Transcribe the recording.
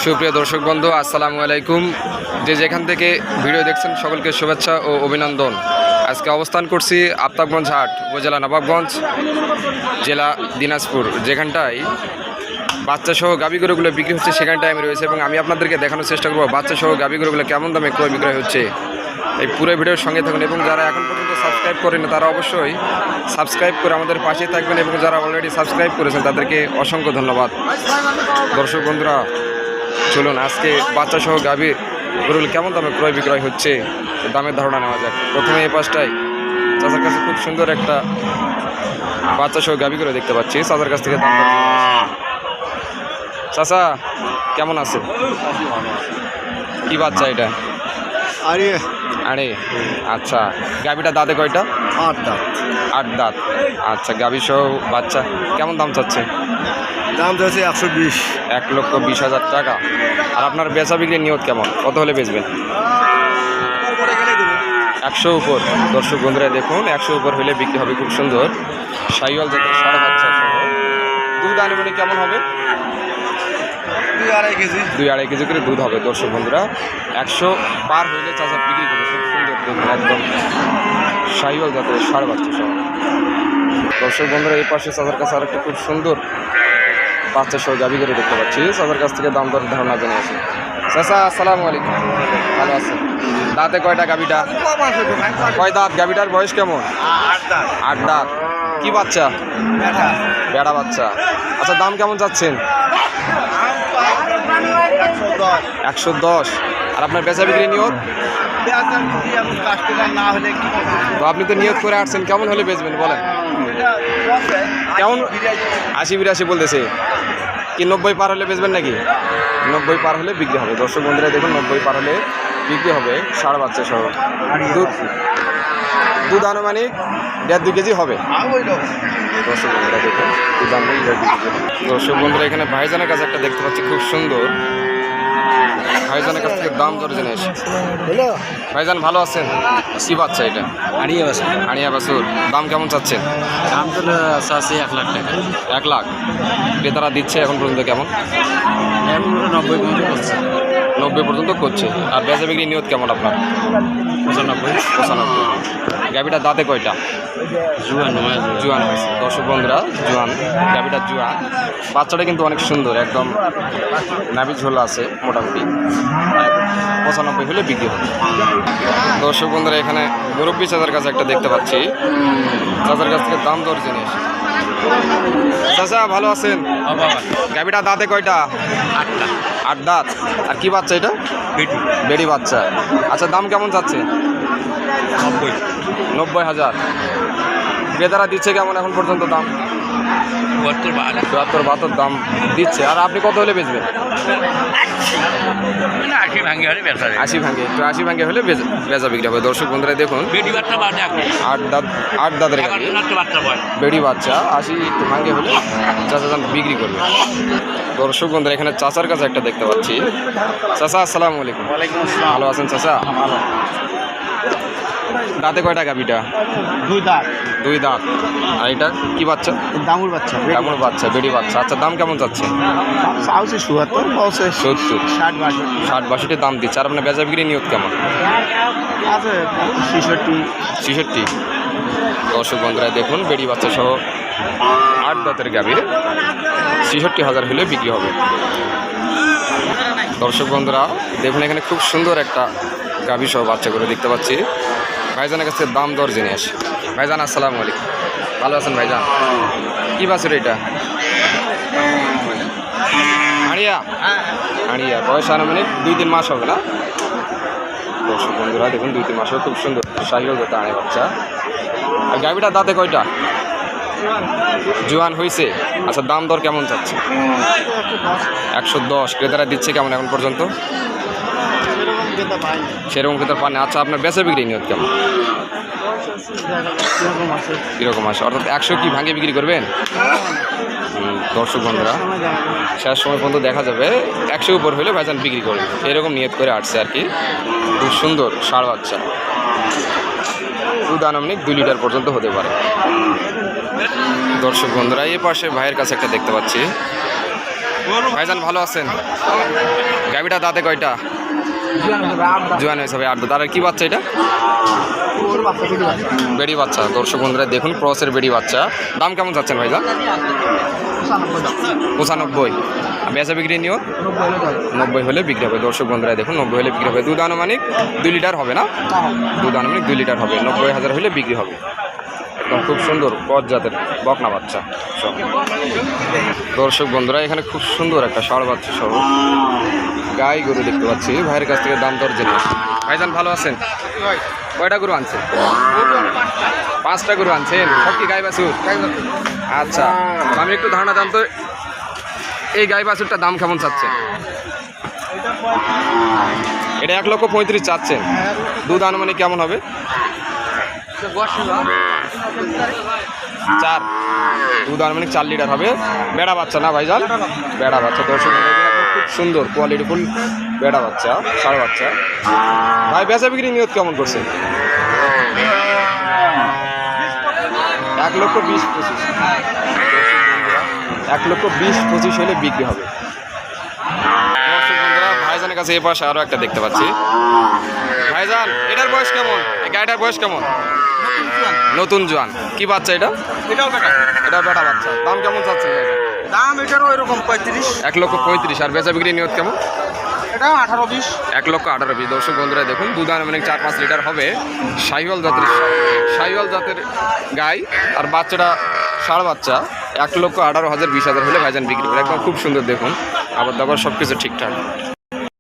সুপ্রিয় দর্শক বন্ধু, আসসালামু আলাইকুম। যে যেখান থেকে ভিডিও দেখছেন সকলকে শুভেচ্ছা ও অভিনন্দন। আজকে অবস্থান করছি আফতাবগঞ্জ হাট, উপজেলা নবাবগঞ্জ, জেলা দিনাজপুর। যেখানটায় বাচ্চা সহ গাভী গরুগুলো বিক্রি হচ্ছে সেখানটায় আমি রয়েছে এবং আমি আপনাদেরকে দেখানোর চেষ্টা করবো বাচ্চা সহ গাভী গরুগুলো কেমন দামে ক্রয় বিক্রয় হচ্ছে। এই পুরো ভিডিওর সঙ্গে থাকুন এবং যারা এখন পর্যন্ত সাবস্ক্রাইব করেন তারা অবশ্যই সাবস্ক্রাইব করে আমাদের পাশে থাকবেন এবং যারা অলরেডি সাবস্ক্রাইব করেছেন তাদেরকে অসংখ্য ধন্যবাদ। দর্শক বন্ধুরা, চলুন আজকে বাচ্চা সহ গাভী গরুগুলো কেমন দামে ক্রয় বিক্রয় হচ্ছে দামের ধারণা নেওয়া যাক। প্রথমে এই পাশটায় চাচার কাছে খুব সুন্দর একটা বাচ্চা সহ গাভী গরু দেখতে পাচ্ছি। চাচার কাছ থেকে দাম দর জেনে আসি। চাচা কেমন আছে? কি বাচ্চা এটা? আরে আচ্ছা, গাভীটা দাঁতে কয়টা? 8 দাঁত। 8 দাঁত। আচ্ছা, গাভী সহ বাচ্চা কেমন দাম চাচ্ছে? দাম চাচ্ছে 120। 1,20,000 টাকা। আর আপনার বেচা বিক্রির নিয়ত কেমন? কত হলে বেচবেন? 100 উপর। দর্শক বন্ধুরা দেখুন, 100 উপর হলে বিক্রি হবে। খুব সুন্দর শাহিওয়াল জাতের ষাঁড় বাচ্চা সহ। দুধ আনুমানিক কেমন হবে? 2-2.5 কেজি। 2-2.5 কেজি করে দুধ হবে। দর্শক বন্ধুরা 100 পার হইলে চাচা বিক্রি করবে। খুব সুন্দর দুধ, একদম শাহিওয়াল জাতের ষাঁড় বাচ্চা সহ। দর্শক বন্ধুরা এই পাশে চাচার কাছে আরেকটা খুব সুন্দর বাচ্চা সহ গাভী গরু দেখতে পাচ্ছি। চাচার কাছ থেকে দাম দর ধারণা জেনে আসি। চাচা আসসালামু আলাইকুম, ভালো আছেন? দাঁতে কয়টা গাভীটা? কয় দাঁত? গাভীটার বয়স কেমন? 8 দাঁত। 8 দাঁত। কি বাচ্চা? বেড়া বাচ্চা। আচ্ছা, দাম কেমন চাচ্ছেন? 110। আর আপনার বেচা বিক্রি নিয়ত? তো আপনি তো নিয়ত করে আসছেন, কেমন হলে বেচবেন বলেন? কেমন? 80-82 বলতেছে। কি 90 পার হলে বেচবেন নাকি? 90 পার হলে বিক্রি হবে। দর্শক বন্ধুরা দেখুন, 90 পার হলে বিক্রি হবে ষাঁড় বাচ্চা সহ। দুধ আনুমানিক 1.5-2 কেজি হবে। দর্শক বন্ধুরা দেখুন, দুধ আনুমানিক 1.5-2 কেজি হবে। দর্শক বন্ধুরা এখানে ভাইজানের কাছে একটা দেখতে পাচ্ছি খুব সুন্দর। ভাইজানের কাছ থেকে দাম দর জেনে আসি। ভাইজান ভালো আছেন? কি বাচ্চা এটা? আড়িয়া বাছুর। দাম কেমন চাচ্ছেন? দাম তো আছে 1 লাখ টাকা। 1 লাখ। ক্রেতারা দিচ্ছে এখন পর্যন্ত কেমন? 90 পর্যন্ত করছে। 90 পর্যন্ত করছে। আর বেচা বিক্রি নিয়ত কেমন আপনার? 95। গাভীটা দাঁতে কয়টা? জুয়ান হয়েছে। দর্শক বন্ধুরা জুয়ান, গাভীটা জুয়ান। বাচ্চাটা কিন্তু অনেক সুন্দর, একদম নাভি ঝোল আছে মোটামুটি। 95 হলে বিক্রি হবে। দর্শক বন্ধুরা এখানে মুরব্বী চাচার কাছে একটা দেখতে পাচ্ছি। চাচার কাছ থেকে দাম দর জেনে আসি। চাচা ভালো আছেন? গাভীটা দাঁতে কয়টা? 8 দাঁত। আর কি বাচ্চা এটা? বেড়ি বাচ্চা। আচ্ছা, দাম কেমন যাচ্ছে? 90,000। ক্রেতারা দিচ্ছে কেমন এখন পর্যন্ত দাম? 72 দাম দিচ্ছে। আর আপনি কত হলে বেচবেন? 80 ভাঙে হলে বেচা যায়। 80 ভাঙে। একটু 80 ভাঙে হলে বেচা বিক্রি হবে। দর্শক বন্ধুরা দেখুন, 8 দাঁতের গাভী, বেড়ি বাচ্চা, 80 একটু ভাঙে হলে চাচা দাম বিক্রি করবে। দর্শক বন্ধুরা এখানে চাচার কাছে একটা দেখতে পাচ্ছি। চাচা আসসালামু আলাইকুম। ওয়ালাইকুম আসসালাম। ভালো আছেন চাচা? ভালো। দাঁতে কয়টা গাভীটা? 2 দাঁত। 2 দাঁত। আর এটা কি বাচ্চা? দামুর বাচ্চা। কেমন বাচ্চা? বেড়ি বাচ্চা। আচ্ছা, দাম কেমন যাচ্ছে? চাউছে 77, বলছে 70, 60-62। 60-62 দাম দিচ্ছে। আর আপনার বেচা বিক্রি নিয়ত কেমন? আছে 66। দর্শক বন্ধুরা দেখুন, বেড়ি বাচ্চা সহ 8 দাঁতের গাভী 66,000 হলে বিক্রি হবে। দর্শক বন্ধুরা দেখুন, এখানে খুব সুন্দর একটা গাভী সহ বাচ্চা করে দেখতে পাচ্ছি। ভাইজানের কাছে দাম দর জেনে আসি। ভাইজান আসসালামু আলাইকুম, ভালো আছেন ভাইজান? কি বাছুর এটা? আড়িয়া। বয়স আনুমানিক 2-3 মাস হবে না? দর্শক বন্ধুরা দেখুন, 2-3 মাসও। খুব সুন্দর শাহিওয়াল জাতের আড়িয়া বাচ্চা। আর গাভীটা দাঁতে কয়টা? জোয়ান হয়েছে। আচ্ছা, দাম দর কেমন চাচ্ছে? 110। ক্রেতারা দিচ্ছে কেমন এখন পর্যন্ত? সেরকম ক্রেতা পান। আচ্ছা, আপনার বেচা বিক্রি নিয়ত কেমন? কীরকম আসে? অর্থাৎ 100 কি ভাঙে বিক্রি করবেন? দর্শক বন্ধুরা শেষ সময় পর্যন্ত দেখা যাবে 100 উপর হলে ভাইজান বিক্রি করবে, এরকম নিয়ত করে আসছে আর কি। খুব সুন্দর ষাঁড় বাচ্চা। দুধ আনুমানিক 2 লিটার পর্যন্ত হতে পারে। দর্শক বন্ধুরা এই পাশে ভাইয়ের কাছে একটা দেখতে পাচ্ছি। ভাইজান ভালো আছেন? গাভিটা দাঁতে কয়টা? জোয়ান হয়েছে ভাই 8 দাঁত। আর কি বাচ্চা এটা? বেড়ি বাচ্চা। দর্শক বন্ধুরা দেখুন ক্রসের বেড়ি বাচ্চা। দাম কেমন যাচ্ছেন ভাইজান? 95। বেচা বিক্রি নিও 90 হলে বিক্রি হবে। দর্শক বন্ধুরা দেখুন 90 হলে বিক্রি হবে। দুধ আনুমানিক 2 লিটার হবে না? দুধ আনুমানিক 2 লিটার হবে। 90,000 হলে বিক্রি হবে। একদম খুব সুন্দর পথ জাতের বকনা বাচ্চা সব। দর্শক বন্ধুরা এখানে খুব সুন্দর একটা ষাঁড় বাচ্চা সহ গাই গরু দেখতে পাচ্ছি। ভাইয়ের কাছ থেকে দাম দর জেনে। ভাইজান ভালো আছেন? কয়টা গরু আনছেন? 5টা গরু আনছেন। সব কি গাই বাছুর? আচ্ছা, আমি একটু ধারণা দাম তো এই গাই বাছুরটার দাম কেমন চাচ্ছেন? এটা 1,35,000 চাচ্ছেন। দুধ আনুমানিক কেমন হবে? 4। দুধ আনুমানিক 4 লিটার হবে। বেড়া বাচ্চা না ভাইজান? বেড়া বাচ্চা। দর্শক খুব সুন্দর কোয়ালিটি ফুল বেড়া বাচ্চা, ষাঁড় বাচ্চা। ভাই বেচা বিক্রি নিয়ত কেমন করছে? 1,20,000-25,000। 1,20,000-25,000 হলে বিক্রি হবে। দর্শক বন্ধুরা ভাইজানের কাছে এ পাশে আরও একটা দেখতে পাচ্ছি। ভাইজান এটার বয়স কেমন? এই গাড়িটার বয়স কেমন? নতুন জোয়ান। কি বাচ্চা এটা? এটা বেটা বাচ্চা। দাম কেমন চাচ্ছেন ভাইজান? দাম এটারও এরকম 35। 1,35,000। আর বেচা বিক্রি নিয়ত কেমন? এটা 18-20। 1,18,000। দর্শক বন্ধুরা দেখুন দুধ আনুমানিক 4-5 লিটার হবে। শাহিওয়াল জাতের গাই। আর বাচ্চাটা ষাঁড় বাচ্চা। 1,18,000 20,000 হলে ভাইজান বিক্রি করে। একদম খুব সুন্দর দেখুন। আবার দাবার সব কিছু ঠিকঠাক।